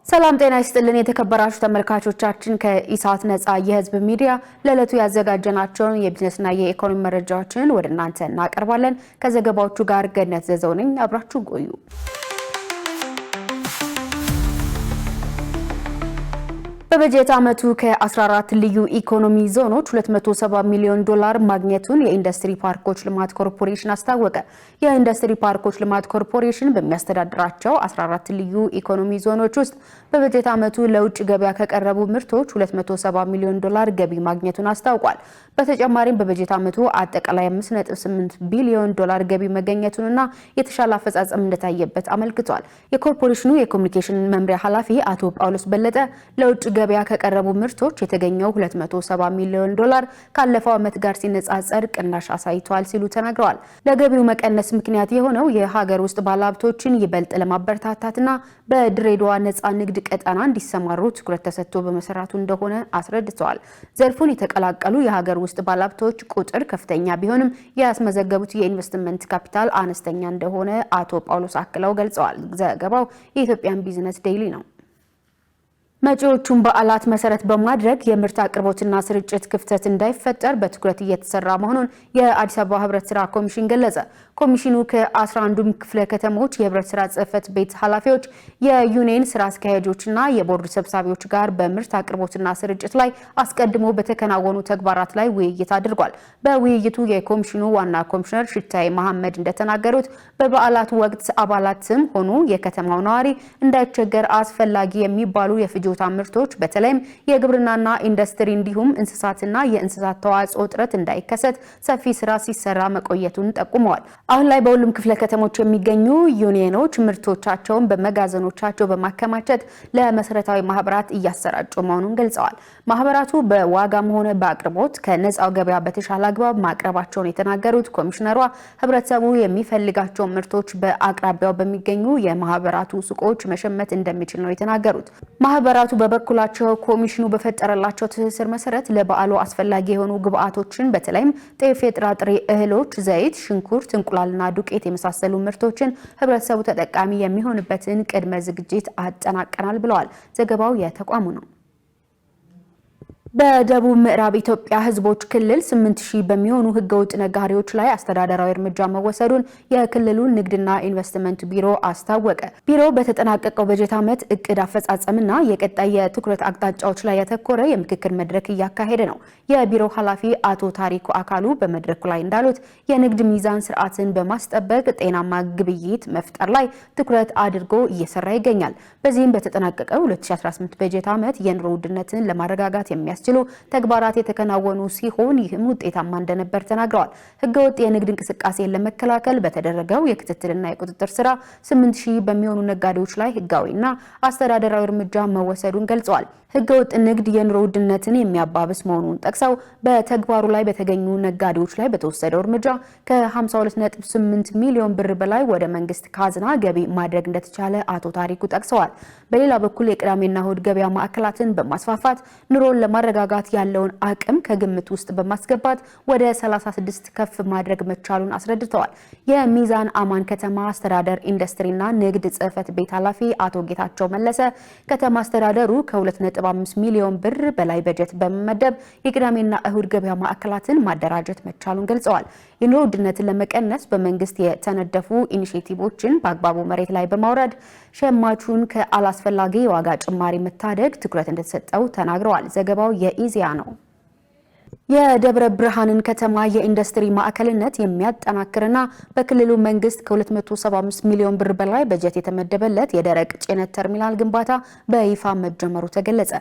ሰላም ጤና ይስጥልን የተከበራችሁ ተመልካቾቻችን፣ ከኢሳት ነጻ የህዝብ ሚዲያ ለዕለቱ ያዘጋጀናቸውን የቢዝነስና የኢኮኖሚ መረጃዎችን ወደ እናንተ እናቀርባለን። ከዘገባዎቹ ጋር ገነት ዘዘው ነኝ። አብራችሁ ቆዩ። በበጀት ዓመቱ ከ14 ልዩ ኢኮኖሚ ዞኖች $270 ሚሊዮን ማግኘቱን የኢንዱስትሪ ፓርኮች ልማት ኮርፖሬሽን አስታወቀ። የኢንዱስትሪ ፓርኮች ልማት ኮርፖሬሽን በሚያስተዳድራቸው 14 ልዩ ኢኮኖሚ ዞኖች ውስጥ በበጀት ዓመቱ ለውጭ ገበያ ከቀረቡ ምርቶች $270 ሚሊዮን ገቢ ማግኘቱን አስታውቋል። በተጨማሪም በበጀት ዓመቱ አጠቃላይ $5.8 ቢሊዮን ገቢ መገኘቱንና የተሻለ አፈጻጸም እንደታየበት አመልክቷል። የኮርፖሬሽኑ የኮሙኒኬሽን መምሪያ ኃላፊ አቶ ጳውሎስ በለጠ ለውጭ ገበያ ከቀረቡ ምርቶች የተገኘው $270 ሚሊዮን ካለፈው ዓመት ጋር ሲነጻጸር ቅናሽ አሳይቷል ሲሉ ተናግረዋል። ለገቢው መቀነስ ምክንያት የሆነው የሀገር ውስጥ ባለሀብቶችን ይበልጥ ለማበረታታትና በድሬዳዋ ነፃ ንግድ ቀጠና እንዲሰማሩ ትኩረት ተሰጥቶ በመሰራቱ እንደሆነ አስረድተዋል። ዘርፉን የተቀላቀሉ የሀገር ውስጥ ባለሀብቶች ቁጥር ከፍተኛ ቢሆንም ያስመዘገቡት የኢንቨስትመንት ካፒታል አነስተኛ እንደሆነ አቶ ጳውሎስ አክለው ገልጸዋል። ዘገባው የኢትዮጵያን ቢዝነስ ዴይሊ ነው። መጪዎቹን በዓላት መሰረት በማድረግ የምርት አቅርቦትና ስርጭት ክፍተት እንዳይፈጠር በትኩረት እየተሰራ መሆኑን የአዲስ አበባ ህብረት ስራ ኮሚሽን ገለጸ። ኮሚሽኑ ከ11ዱም ክፍለ ከተሞች የህብረት ስራ ጽህፈት ቤት ኃላፊዎች፣ የዩኒየን ስራ አስኪያጆችና የቦርድ ሰብሳቢዎች ጋር በምርት አቅርቦትና ስርጭት ላይ አስቀድሞ በተከናወኑ ተግባራት ላይ ውይይት አድርጓል። በውይይቱ የኮሚሽኑ ዋና ኮሚሽነር ሽታይ መሐመድ እንደተናገሩት በበዓላት ወቅት አባላትም ሆኑ የከተማው ነዋሪ እንዳይቸገር አስፈላጊ የሚባሉ የፍጆታ ምርቶች በተለይም የግብርናና ኢንዱስትሪ እንዲሁም እንስሳትና የእንስሳት ተዋጽኦ እጥረት እንዳይከሰት ሰፊ ስራ ሲሰራ መቆየቱን ጠቁመዋል። አሁን ላይ በሁሉም ክፍለ ከተሞች የሚገኙ ዩኒየኖች ምርቶቻቸውን በመጋዘኖቻቸው በማከማቸት ለመሰረታዊ ማህበራት እያሰራጩ መሆኑን ገልጸዋል። ማህበራቱ በዋጋም ሆነ በአቅርቦት ከነፃው ገበያ በተሻለ አግባብ ማቅረባቸውን የተናገሩት ኮሚሽነሯ ህብረተሰቡ የሚፈልጋቸው ምርቶች በአቅራቢያው በሚገኙ የማህበራቱ ሱቆች መሸመት እንደሚችል ነው የተናገሩት። ማህበራቱ በበኩላቸው ኮሚሽኑ በፈጠረላቸው ትስስር መሰረት ለበዓሉ አስፈላጊ የሆኑ ግብአቶችን በተለይም ጤፍ፣ የጥራጥሬ እህሎች፣ ዘይት፣ ሽንኩርት፣ እንቁላልና ዱቄት የመሳሰሉ ምርቶችን ህብረተሰቡ ተጠቃሚ የሚሆንበትን ቅድመ ዝግጅት አጠናቀናል ብለዋል። ዘገባው የተቋሙ ነው። በደቡብ ምዕራብ ኢትዮጵያ ህዝቦች ክልል 8000 በሚሆኑ ህገወጥ ነጋዴዎች ላይ አስተዳደራዊ እርምጃ መወሰዱን የክልሉ ንግድና ኢንቨስትመንት ቢሮ አስታወቀ። ቢሮው በተጠናቀቀው በጀት ዓመት እቅድ አፈጻጸምና የቀጣይ የትኩረት አቅጣጫዎች ላይ ያተኮረ የምክክር መድረክ እያካሄደ ነው። የቢሮው ኃላፊ አቶ ታሪኩ አካሉ በመድረኩ ላይ እንዳሉት የንግድ ሚዛን ስርዓትን በማስጠበቅ ጤናማ ግብይት መፍጠር ላይ ትኩረት አድርጎ እየሰራ ይገኛል። በዚህም በተጠናቀቀው 2018 በጀት ዓመት የኑሮ ውድነትን ለማረጋጋት የሚያስችሉ ተግባራት የተከናወኑ ሲሆን ይህም ውጤታማ እንደነበር ተናግረዋል። ህገወጥ የንግድ እንቅስቃሴን ለመከላከል በተደረገው የክትትልና የቁጥጥር ስራ 8000 በሚሆኑ ነጋዴዎች ላይ ህጋዊና አስተዳደራዊ እርምጃ መወሰዱን ገልጸዋል። ህገወጥ ንግድ የኑሮ ውድነትን የሚያባብስ መሆኑን ጠቅሰው በተግባሩ ላይ በተገኙ ነጋዴዎች ላይ በተወሰደው እርምጃ ከ52.8 ሚሊዮን ብር በላይ ወደ መንግስት ካዝና ገቢ ማድረግ እንደተቻለ አቶ ታሪኩ ጠቅሰዋል። በሌላ በኩል የቅዳሜና እሁድ ገበያ ማዕከላትን በማስፋፋት ኑሮን ለማረጋጋት ያለውን አቅም ከግምት ውስጥ በማስገባት ወደ 36 ከፍ ማድረግ መቻሉን አስረድተዋል። የሚዛን አማን ከተማ አስተዳደር ኢንዱስትሪና ንግድ ጽህፈት ቤት ኃላፊ አቶ ጌታቸው መለሰ ከተማ አስተዳደሩ ከ2.5 ሚሊዮን ብር በላይ በጀት በመመደብ የቅዳሜና እሁድ ገበያ ማዕከላትን ማደራጀት መቻሉን ገልጸዋል። የኑሮ ውድነትን ለመቀነስ በመንግስት የተነደፉ ኢኒሼቲቮችን በአግባቡ መሬት ላይ በማውረድ ሸማቹን ከአላስፈላጊ የዋጋ ጭማሪ መታደግ ትኩረት እንደተሰጠው ተናግረዋል። ዘገባው የኢዜአ ነው። የደብረ ብርሃንን ከተማ የኢንዱስትሪ ማዕከልነት የሚያጠናክርና በክልሉ መንግስት ከ275 ሚሊዮን ብር በላይ በጀት የተመደበለት የደረቅ ጭነት ተርሚናል ግንባታ በይፋ መጀመሩ ተገለጸ።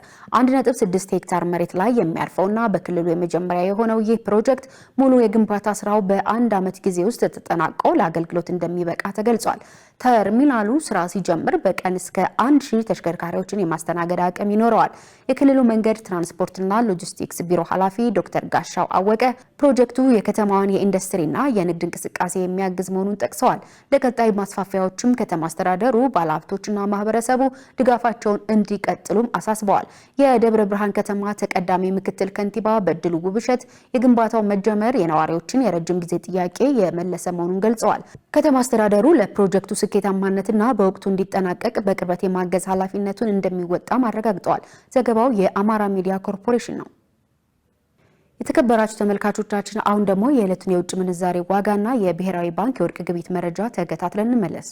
1.6 ሄክታር መሬት ላይ የሚያርፈውና በክልሉ የመጀመሪያ የሆነው ይህ ፕሮጀክት ሙሉ የግንባታ ስራው በአንድ ዓመት ጊዜ ውስጥ ተጠናቆ ለአገልግሎት እንደሚበቃ ተገልጿል። ተርሚናሉ ስራ ሲጀምር በቀን እስከ 1000 ተሽከርካሪዎችን የማስተናገድ አቅም ይኖረዋል። የክልሉ መንገድ ትራንስፖርትና ሎጂስቲክስ ቢሮ ኃላፊ ዶክተር ጋሻው አወቀ ፕሮጀክቱ የከተማዋን የኢንዱስትሪና የንግድ እንቅስቃሴ የሚያግዝ መሆኑን ጠቅሰዋል። ለቀጣይ ማስፋፊያዎችም ከተማ አስተዳደሩ ባለሀብቶችና ማህበረሰቡ ድጋፋቸውን እንዲቀጥሉም አሳስበዋል። የደብረ ብርሃን ከተማ ተቀዳሚ ምክትል ከንቲባ በድሉ ውብሸት የግንባታው መጀመር የነዋሪዎችን የረጅም ጊዜ ጥያቄ የመለሰ መሆኑን ገልጸዋል። ከተማ አስተዳደሩ ለፕሮጀክቱ ስኬታማነትና በወቅቱ እንዲጠናቀቅ በቅርበት የማገዝ ኃላፊነቱን እንደሚወጣም አረጋግጠዋል። ዘገባው የአማራ ሚዲያ ኮርፖሬሽን ነው። የተከበራችሁ ተመልካቾቻችን አሁን ደግሞ የዕለቱን የውጭ ምንዛሬ ዋጋና የብሔራዊ ባንክ የወርቅ ግብይት መረጃ ተከታትለን እንመለስ።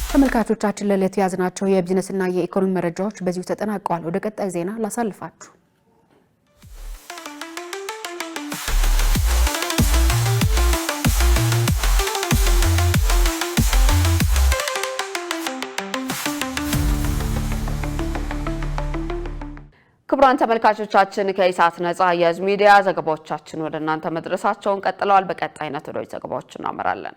ተመልካቾቻችን ለዕለቱ ያዝናቸው የቢዝነስና የኢኮኖሚ መረጃዎች በዚሁ ተጠናቀዋል። ወደ ቀጣይ ዜና ላሳልፋችሁ። ክቡራን ተመልካቾቻችን ከኢሳት ነጻ የህዝብ ሚዲያ ዘገባዎቻችን ወደ እናንተ መድረሳቸውን ቀጥለዋል። በቀጣይነት ወደ ዘገባዎች እናመራለን።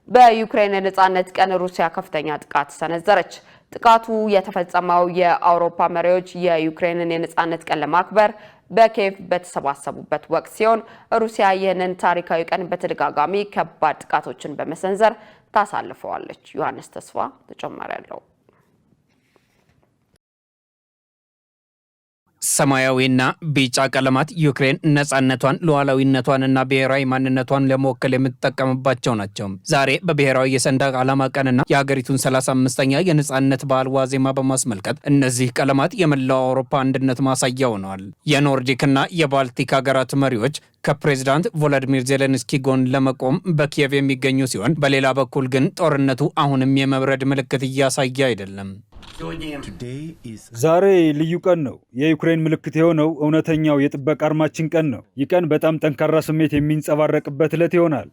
በዩክሬን የነጻነት ቀን ሩሲያ ከፍተኛ ጥቃት ሰነዘረች። ጥቃቱ የተፈጸመው የአውሮፓ መሪዎች የዩክሬንን የነጻነት ቀን ለማክበር በኪየቭ በተሰባሰቡበት ወቅት ሲሆን ሩሲያ ይህንን ታሪካዊ ቀን በተደጋጋሚ ከባድ ጥቃቶችን በመሰንዘር ታሳልፈዋለች። ዮሐንስ ተስፋ ተጨማሪ ያለው ሰማያዊና ቢጫ ቀለማት ዩክሬን ነጻነቷን ሉዓላዊነቷንና ብሔራዊ ማንነቷን ለመወከል የምትጠቀምባቸው ናቸው። ዛሬ በብሔራዊ የሰንደቅ ዓላማ ቀንና የሀገሪቱን 35ኛ የነጻነት በዓል ዋዜማ በማስመልከት እነዚህ ቀለማት የመላው አውሮፓ አንድነት ማሳያ ሆነዋል። የኖርዲክና የባልቲክ ሀገራት መሪዎች ከፕሬዝዳንት ቮሎዲሚር ዜሌንስኪ ጎን ለመቆም በኪየቭ የሚገኙ ሲሆን፣ በሌላ በኩል ግን ጦርነቱ አሁንም የመብረድ ምልክት እያሳየ አይደለም። ዛሬ ልዩ ቀን ነው። የዩክሬን ምልክት የሆነው እውነተኛው የጥበቃ አርማችን ቀን ነው። ይህ ቀን በጣም ጠንካራ ስሜት የሚንጸባረቅበት ዕለት ይሆናል።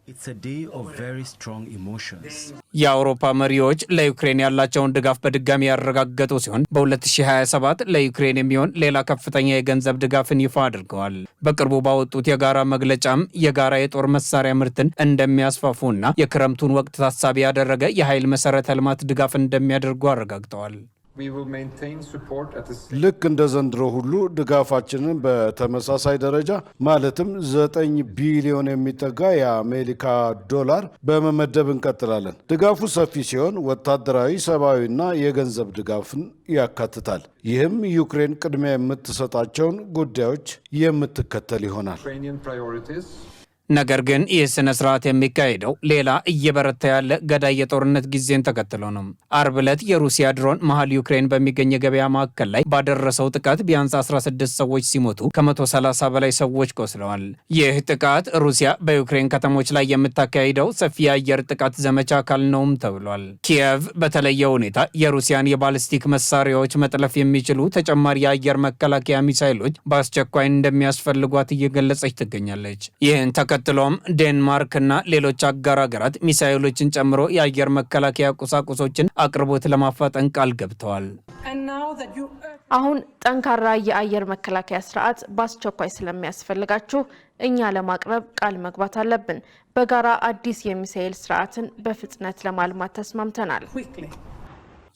የአውሮፓ መሪዎች ለዩክሬን ያላቸውን ድጋፍ በድጋሚ ያረጋገጡ ሲሆን በ2027 ለዩክሬን የሚሆን ሌላ ከፍተኛ የገንዘብ ድጋፍን ይፋ አድርገዋል። በቅርቡ ባወጡት የጋራ መግለጫም የጋራ የጦር መሳሪያ ምርትን እንደሚያስፋፉና የክረምቱን ወቅት ታሳቢ ያደረገ የኃይል መሰረተ ልማት ድጋፍ እንደሚያደርጉ አረጋግጠዋል። ልክ እንደ ዘንድሮ ሁሉ ድጋፋችንን በተመሳሳይ ደረጃ ማለትም 9 ቢሊዮን የሚጠጋ የአሜሪካ ዶላር በመመደብ እንቀጥላለን። ድጋፉ ሰፊ ሲሆን ወታደራዊ፣ ሰብአዊና የገንዘብ ድጋፍን ያካትታል። ይህም ዩክሬን ቅድሚያ የምትሰጣቸውን ጉዳዮች የምትከተል ይሆናል። ነገር ግን ይህ ስነ ስርዓት የሚካሄደው ሌላ እየበረታ ያለ ገዳይ የጦርነት ጊዜን ተከትሎ ነው። አርብ ዕለት የሩሲያ ድሮን መሀል ዩክሬን በሚገኝ የገበያ ማዕከል ላይ ባደረሰው ጥቃት ቢያንስ 16 ሰዎች ሲሞቱ ከ130 በላይ ሰዎች ቆስለዋል። ይህ ጥቃት ሩሲያ በዩክሬን ከተሞች ላይ የምታካሂደው ሰፊ የአየር ጥቃት ዘመቻ አካል ነውም ተብሏል። ኪየቭ በተለየ ሁኔታ የሩሲያን የባሊስቲክ መሳሪያዎች መጥለፍ የሚችሉ ተጨማሪ የአየር መከላከያ ሚሳይሎች በአስቸኳይ እንደሚያስፈልጓት እየገለጸች ትገኛለች። ይህን ተከትሎም ዴንማርክ እና ሌሎች አጋር ሀገራት ሚሳኤሎችን ጨምሮ የአየር መከላከያ ቁሳቁሶችን አቅርቦት ለማፋጠን ቃል ገብተዋል። አሁን ጠንካራ የአየር መከላከያ ስርዓት በአስቸኳይ ስለሚያስፈልጋችሁ እኛ ለማቅረብ ቃል መግባት አለብን። በጋራ አዲስ የሚሳኤል ስርዓትን በፍጥነት ለማልማት ተስማምተናል።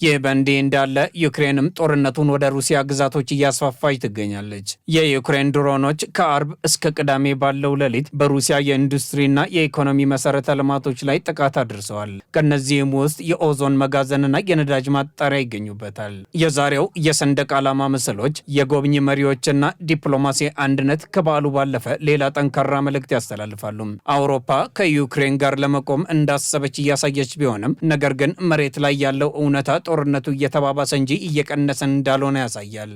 ይህ በእንዲህ እንዳለ ዩክሬንም ጦርነቱን ወደ ሩሲያ ግዛቶች እያስፋፋች ትገኛለች። የዩክሬን ድሮኖች ከአርብ እስከ ቅዳሜ ባለው ሌሊት በሩሲያ የኢንዱስትሪና የኢኮኖሚ መሰረተ ልማቶች ላይ ጥቃት አድርሰዋል። ከነዚህም ውስጥ የኦዞን መጋዘንና የነዳጅ ማጣሪያ ይገኙበታል። የዛሬው የሰንደቅ ዓላማ ምስሎች የጎብኚ መሪዎችና ዲፕሎማሲ አንድነት ከበዓሉ ባለፈ ሌላ ጠንካራ መልእክት ያስተላልፋሉ። አውሮፓ ከዩክሬን ጋር ለመቆም እንዳሰበች እያሳየች ቢሆንም ነገር ግን መሬት ላይ ያለው እውነታ ጦርነቱ እየተባባሰ እንጂ እየቀነሰ እንዳልሆነ ያሳያል።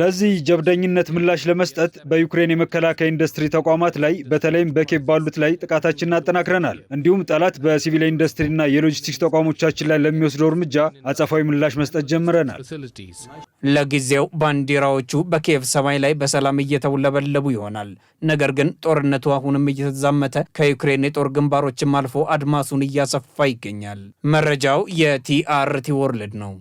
ለዚህ ጀብደኝነት ምላሽ ለመስጠት በዩክሬን የመከላከያ ኢንዱስትሪ ተቋማት ላይ በተለይም በኪየቭ ባሉት ላይ ጥቃታችንን አጠናክረናል። እንዲሁም ጠላት በሲቪል ኢንዱስትሪና የሎጂስቲክስ ተቋሞቻችን ላይ ለሚወስደው እርምጃ አጸፋዊ ምላሽ መስጠት ጀምረናል። ለጊዜው ባንዲራዎቹ በኪየቭ ሰማይ ላይ በሰላም እየተውለበለቡ ይሆናል። ነገር ግን ጦርነቱ አሁንም እየተዛመተ ከዩክሬን የጦር ግንባሮችም አልፎ አድማሱን እያሰፋ ይገኛል። መረጃው የቲአርቲ ወርልድ ነው።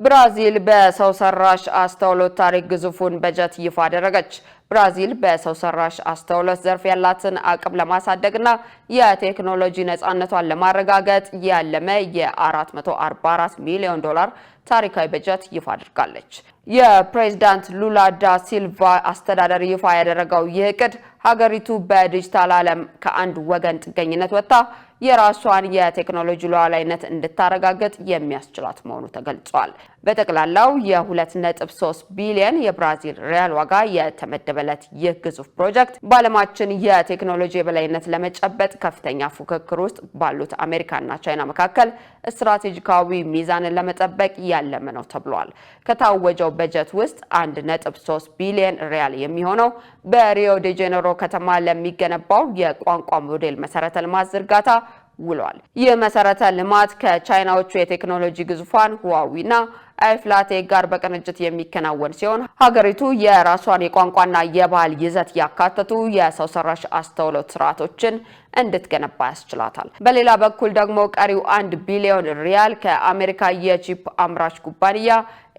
ብራዚል በሰው ሰራሽ አስተውሎት ታሪክ ግዙፉን በጀት ይፋ አደረገች። ብራዚል በሰው ሰራሽ አስተውሎት ዘርፍ ያላትን አቅም ለማሳደግና የቴክኖሎጂ ነፃነቷን ለማረጋገጥ ያለመ የ444 ሚሊዮን ዶላር ታሪካዊ በጀት ይፋ አድርጋለች። የፕሬዝዳንት ሉላ ዳ ሲልቫ አስተዳደር ይፋ ያደረገው ይህ እቅድ ሀገሪቱ በዲጂታል ዓለም ከአንድ ወገን ጥገኝነት ወጥታ የራሷን የቴክኖሎጂ ሉዓላዊነት እንድታረጋግጥ የሚያስችላት መሆኑ ተገልጿል። በጠቅላላው የ2.3 ቢሊዮን የብራዚል ሪያል ዋጋ የተመደበለት ይህ ግዙፍ ፕሮጀክት በዓለማችን የቴክኖሎጂ የበላይነት ለመጨበጥ ከፍተኛ ፉክክር ውስጥ ባሉት አሜሪካና ቻይና መካከል ስትራቴጂካዊ ሚዛንን ለመጠበቅ ያለመ ነው ተብሏል። ከታወጀው በጀት ውስጥ 1.3 ቢሊዮን ሪያል የሚሆነው በሪዮ ዴ ጄኔሮ ከተማ ለሚገነባው የቋንቋ ሞዴል መሰረተ ልማት ዝርጋታ ውሏል። ይህ መሰረተ ልማት ከቻይናዎቹ የቴክኖሎጂ ግዙፋን ሁዋዊና አይፍላቴ ጋር በቅንጅት የሚከናወን ሲሆን ሀገሪቱ የራሷን የቋንቋና የባህል ይዘት ያካተቱ የሰው ሰራሽ አስተውሎት ስርዓቶችን እንድትገነባ ያስችላታል። በሌላ በኩል ደግሞ ቀሪው 1 ቢሊዮን ሪያል ከአሜሪካ የቺፕ አምራች ኩባንያ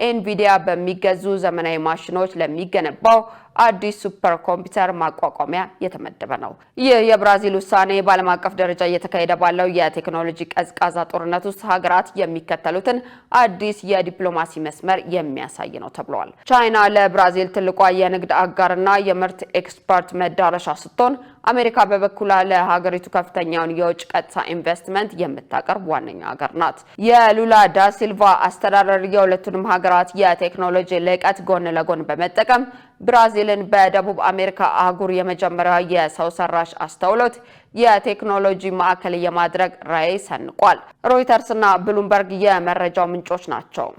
ኤንቪዲያ በሚገዙ ዘመናዊ ማሽኖች ለሚገነባው አዲስ ሱፐር ኮምፒውተር ማቋቋሚያ የተመደበ ነው። ይህ የብራዚል ውሳኔ በዓለም አቀፍ ደረጃ እየተካሄደ ባለው የቴክኖሎጂ ቀዝቃዛ ጦርነት ውስጥ ሀገራት የሚከተሉትን አዲስ የዲፕሎማሲ መስመር የሚያሳይ ነው ተብሏል። ቻይና ለብራዚል ትልቋ የንግድ አጋርና የምርት ኤክስፖርት መዳረሻ ስትሆን አሜሪካ በበኩሏ ለሀገሪቱ ከፍተኛውን የውጭ ቀጥታ ኢንቨስትመንት የምታቀርብ ዋነኛ ሀገር ናት። የሉላ ዳ ሲልቫ አስተዳደር የሁለቱንም ሀገራት የቴክኖሎጂ ልዕቀት ጎን ለጎን በመጠቀም ብራዚልን በደቡብ አሜሪካ አህጉር የመጀመሪያው የሰው ሰራሽ አስተውሎት የቴክኖሎጂ ማዕከል የማድረግ ራዕይ ሰንቋል። ሮይተርስ እና ብሉምበርግ የመረጃው ምንጮች ናቸው።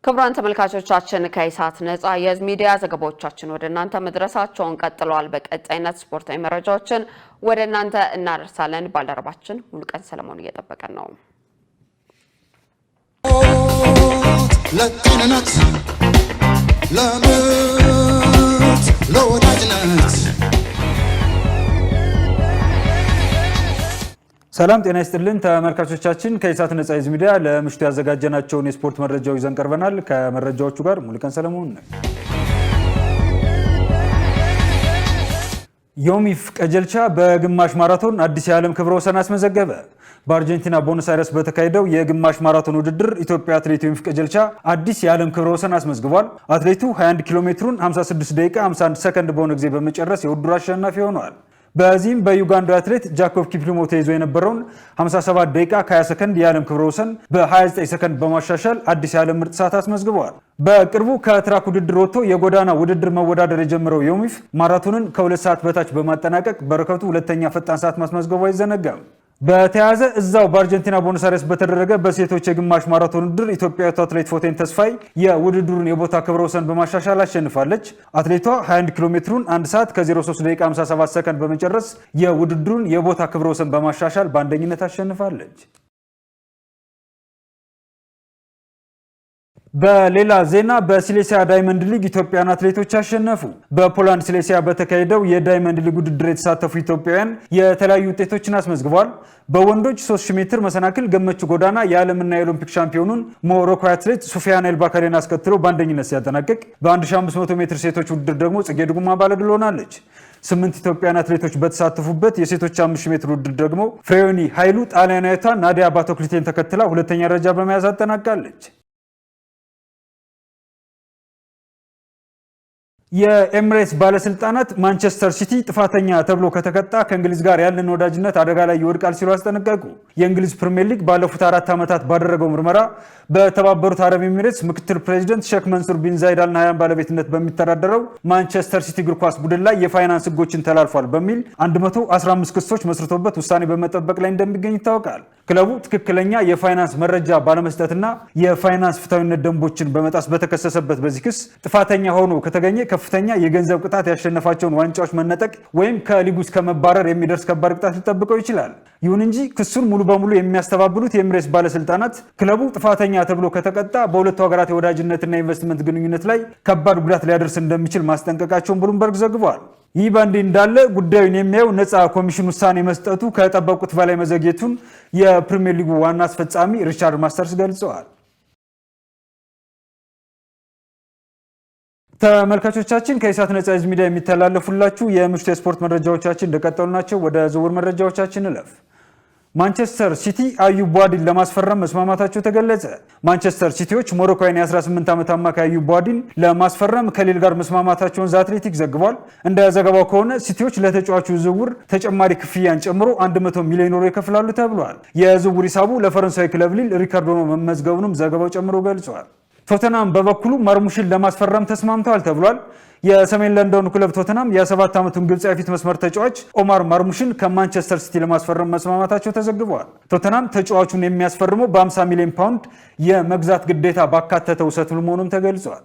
ክቡራን ተመልካቾቻችን ከኢሳት ነጻ የህዝብ ሚዲያ ዘገባዎቻችን ወደ እናንተ መድረሳቸውን ቀጥለዋል። በቀጣይነት ስፖርታዊ መረጃዎችን ወደ እናንተ እናደርሳለን። ባልደረባችን ሙሉቀን ሰለሞን እየጠበቀን ነው። ለጤንነት ለምርት ለወዳጅነት ሰላም ጤና ይስጥልን ተመልካቾቻችን፣ ከኢሳት ነጻ የህዝብ ሚዲያ ለምሽቱ ያዘጋጀናቸውን የስፖርት መረጃዎች ይዘን ቀርበናል። ከመረጃዎቹ ጋር ሙሉቀን ሰለሞን ነኝ። ዮሚፍ ቀጀልቻ በግማሽ ማራቶን አዲስ የዓለም ክብረ ወሰን አስመዘገበ። በአርጀንቲና ቦኖስ አይረስ በተካሄደው የግማሽ ማራቶን ውድድር ኢትዮጵያ አትሌት ዮሚፍ ቀጀልቻ አዲስ የዓለም ክብረ ወሰን አስመዝግቧል። አትሌቱ 21 ኪሎ ሜትሩን 56 ደቂቃ 51 ሰከንድ በሆነ ጊዜ በመጨረስ የውድድሩ አሸናፊ ሆኗል። በዚህም በዩጋንዳው አትሌት ጃኮብ ኪፕሊሞ ተይዞ የነበረውን 57 ደቂቃ ከ20 ሰከንድ የዓለም ክብረ ወሰን በ29 ሰከንድ በማሻሻል አዲስ የዓለም ምርጥ ሰዓት አስመዝግበዋል። በቅርቡ ከትራክ ውድድር ወጥቶ የጎዳና ውድድር መወዳደር የጀመረው ዮሚፍ ማራቶንን ከ2 ሰዓት በታች በማጠናቀቅ በረከቱ ሁለተኛ ፈጣን ሰዓት ማስመዝገቡ አይዘነጋም። በተያያዘ እዛው በአርጀንቲና ቦኖስ አይረስ በተደረገ በሴቶች የግማሽ ማራቶን ውድድር ኢትዮጵያዊቷ አትሌት ፎቴን ተስፋይ የውድድሩን የቦታ ክብረ ወሰን በማሻሻል አሸንፋለች። አትሌቷ 21 ኪሎ ሜትሩን 1 ሰዓት ከ03 ደቂቃ 57 ሰከንድ በመጨረስ የውድድሩን የቦታ ክብረ ወሰን በማሻሻል በአንደኝነት አሸንፋለች። በሌላ ዜና በሲሌሲያ ዳይመንድ ሊግ ኢትዮጵያውያን አትሌቶች አሸነፉ። በፖላንድ ሲሌሲያ በተካሄደው የዳይመንድ ሊግ ውድድር የተሳተፉ ኢትዮጵያውያን የተለያዩ ውጤቶችን አስመዝግበዋል። በወንዶች 3000 ሜትር መሰናክል ገመቹ ጎዳና የዓለምና የኦሎምፒክ ሻምፒዮኑን ሞሮኮ አትሌት ሱፊያን ኤልባካሪን አስከትሎ በአንደኝነት ሲያጠናቅቅ፣ በ1500 ሜትር ሴቶች ውድድር ደግሞ ጽጌ ድጉማ ባለድል ሆናለች። 8 ኢትዮጵያውያን አትሌቶች በተሳተፉበት የሴቶች 5000 ሜትር ውድድር ደግሞ ፍሬዮኒ ኃይሉ ጣሊያናዊቷ ናዲያ ባቶክሊቴን ተከትላ ሁለተኛ ደረጃ በመያዝ አጠናቃለች። የኤምሬትስ ባለስልጣናት ማንቸስተር ሲቲ ጥፋተኛ ተብሎ ከተቀጣ ከእንግሊዝ ጋር ያለን ወዳጅነት አደጋ ላይ ይወድቃል ሲሉ አስጠነቀቁ። የእንግሊዝ ፕሪሚየር ሊግ ባለፉት 4 ዓመታት ባደረገው ምርመራ በተባበሩት አረብ ኤሚሬትስ ምክትል ፕሬዚደንት ሼክ መንሱር ቢን ዛይድ አል ናህያን ባለቤትነት በሚተዳደረው ማንቸስተር ሲቲ እግር ኳስ ቡድን ላይ የፋይናንስ ሕጎችን ተላልፏል በሚል 115 ክሶች መስርቶበት ውሳኔ በመጠበቅ ላይ እንደሚገኝ ይታወቃል። ክለቡ ትክክለኛ የፋይናንስ መረጃ ባለመስጠትና የፋይናንስ ፍትሐዊነት ደንቦችን በመጣስ በተከሰሰበት በዚህ ክስ ጥፋተኛ ሆኖ ከተገኘ ከፍተኛ የገንዘብ ቅጣት፣ ያሸነፋቸውን ዋንጫዎች መነጠቅ ወይም ከሊጉ እስከ መባረር የሚደርስ ከባድ ቅጣት ሊጠብቀው ይችላል። ይሁን እንጂ ክሱን ሙሉ በሙሉ የሚያስተባብሉት የኤምሬትስ ባለስልጣናት ክለቡ ጥፋተኛ ተብሎ ከተቀጣ በሁለቱ ሀገራት የወዳጅነትና ኢንቨስትመንት ግንኙነት ላይ ከባድ ጉዳት ሊያደርስ እንደሚችል ማስጠንቀቃቸውን ብሉምበርግ ዘግቧል። ይህ በእንዲህ እንዳለ ጉዳዩን የሚያየው ነፃ ኮሚሽን ውሳኔ መስጠቱ ከጠበቁት በላይ መዘግየቱን የፕሪሚየር ሊጉ ዋና አስፈጻሚ ሪቻርድ ማስተርስ ገልጸዋል። ተመልካቾቻችን ከኢሳት ነጻ የህዝብ ሚዲያ የሚተላለፉላችሁ የምሽቱ የስፖርት መረጃዎቻችን እንደቀጠሉ ናቸው። ወደ ዝውውር መረጃዎቻችን እንለፍ። ማንቸስተር ሲቲ አዩብ ቡአዲን ለማስፈረም መስማማታቸው ተገለጸ። ማንቸስተር ሲቲዎች ሞሮኮዊን የ18 ዓመት አማካይ አዩብ ቡአዲን ለማስፈረም ከሊል ጋር መስማማታቸውን ዘ አትሌቲክ ዘግቧል። እንደ ዘገባው ከሆነ ሲቲዎች ለተጫዋቹ ዝውውር ተጨማሪ ክፍያን ጨምሮ 100 ሚሊዮን ዩሮ ይከፍላሉ ተብሏል። የዝውውር ሂሳቡ ለፈረንሳዊ ክለብ ሊል ሪካርዶ ሆኖ መመዝገቡንም ዘገባው ጨምሮ ገልጿል። ቶተናም በበኩሉ መርሙሽን ለማስፈረም ተስማምተዋል ተብሏል። የሰሜን ለንደኑ ክለብ ቶተናም የ7 ዓመቱን ግብጽ የፊት መስመር ተጫዋች ኦማር ማርሙሽን ከማንቸስተር ሲቲ ለማስፈረም መስማማታቸው ተዘግቧል። ቶተናም ተጫዋቹን የሚያስፈርመው በ50 ሚሊዮን ፓውንድ የመግዛት ግዴታ ባካተተው ውሰት መሆኑም ተገልጿል።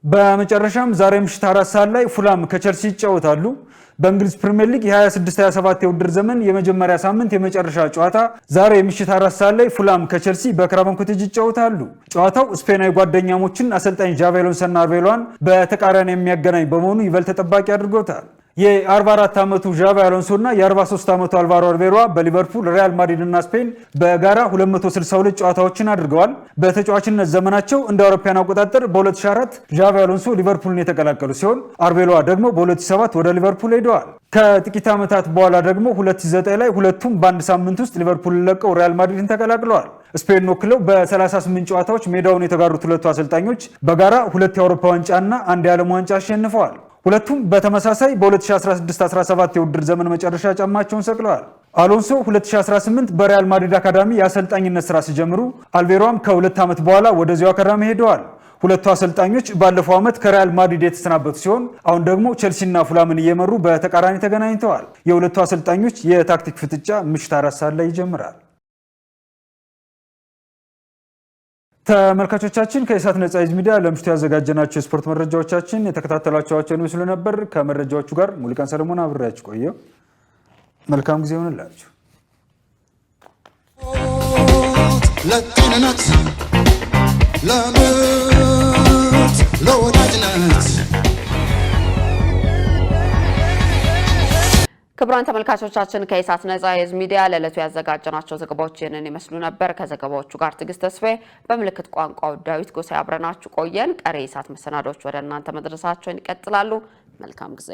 በመጨረሻም ዛሬ ምሽት 4 ሰዓት ላይ ፉላም ከቸልሲ ይጫወታሉ። በእንግሊዝ ፕሪሚየር ሊግ የ26-27 የውድድር ዘመን የመጀመሪያ ሳምንት የመጨረሻ ጨዋታ ዛሬ ምሽት 4 ሰዓት ላይ ፉላም ከቸልሲ በክራቨን ኮቴጅ ይጫወታሉ። ጨዋታው ስፔናዊ ጓደኛሞችን አሰልጣኝ ጃቪ አሎንሶና አርቤሎን በተቃራኒ የሚያገናኝ በመሆኑ ይበልጥ ተጠባቂ አድርጎታል። የ44 ዓመቱ ዣቪ አሎንሶና የ43 ዓመቱ አልቫሮ አልቤሮ በሊቨርፑል፣ ሪያል ማድሪድ እና ስፔን በጋራ 262 ጨዋታዎችን አድርገዋል። በተጫዋችነት ዘመናቸው እንደ አውሮፓውያን አቆጣጠር በ2004 ዣቪ አሎንሶ ሊቨርፑልን የተቀላቀሉ ሲሆን አልቤሮ ደግሞ በ2007 ወደ ሊቨርፑል ሄደዋል። ከጥቂት ዓመታት በኋላ ደግሞ 2009 ላይ ሁለቱም በአንድ ሳምንት ውስጥ ሊቨርፑልን ለቀው ሪያል ማድሪድን ተቀላቅለዋል። ስፔን ወክለው በ38 ጨዋታዎች ሜዳውን የተጋሩት ሁለቱ አሰልጣኞች በጋራ 2 የአውሮፓ ዋንጫና 1 የዓለም ዋንጫ አሸንፈዋል። ሁለቱም በተመሳሳይ በ2016-17 የውድድር ዘመን መጨረሻ ጫማቸውን ሰቅለዋል። አሎንሶ 2018 በሪያል ማድሪድ አካዳሚ የአሰልጣኝነት ስራ ሲጀምሩ አልቤሮም ከ2 ዓመት በኋላ ወደዚያው አካዳሚ ሄደዋል። ሁለቱ አሰልጣኞች ባለፈው ዓመት ከሪያል ማድሪድ የተሰናበቱ ሲሆን አሁን ደግሞ ቼልሲና ፉላምን እየመሩ በተቃራኒ ተገናኝተዋል። የሁለቱ አሰልጣኞች የታክቲክ ፍጥጫ ምሽት 4 ሰዓት ላይ ይጀምራል። ተመልካቾቻችን ከኢሳት ነጻ ህዝብ ሚዲያ ለምሽቱ ያዘጋጀናቸው የስፖርት መረጃዎቻችን የተከታተላችኋቸውን ይመስሉ ነበር። ከመረጃዎቹ ጋር ሙሉቀን ሰለሞን አብሬያችሁ ቆየሁ። መልካም ጊዜ ይሁንላችሁ። ለጤንነት፣ ለምርት፣ ለወዳጅነት ክቡራን ተመልካቾቻችን ከኢሳት ነጻ የህዝብ ሚዲያ ለዕለቱ ያዘጋጀናቸው ዘገባዎች ይህንን ይመስሉ ነበር። ከዘገባዎቹ ጋር ትዕግስት ተስፋዬ፣ በምልክት ቋንቋው ዳዊት ጎሳ አብረናችሁ ቆየን። ቀሪ ኢሳት መሰናዶዎች ወደ እናንተ መድረሳቸውን ይቀጥላሉ። መልካም ጊዜ።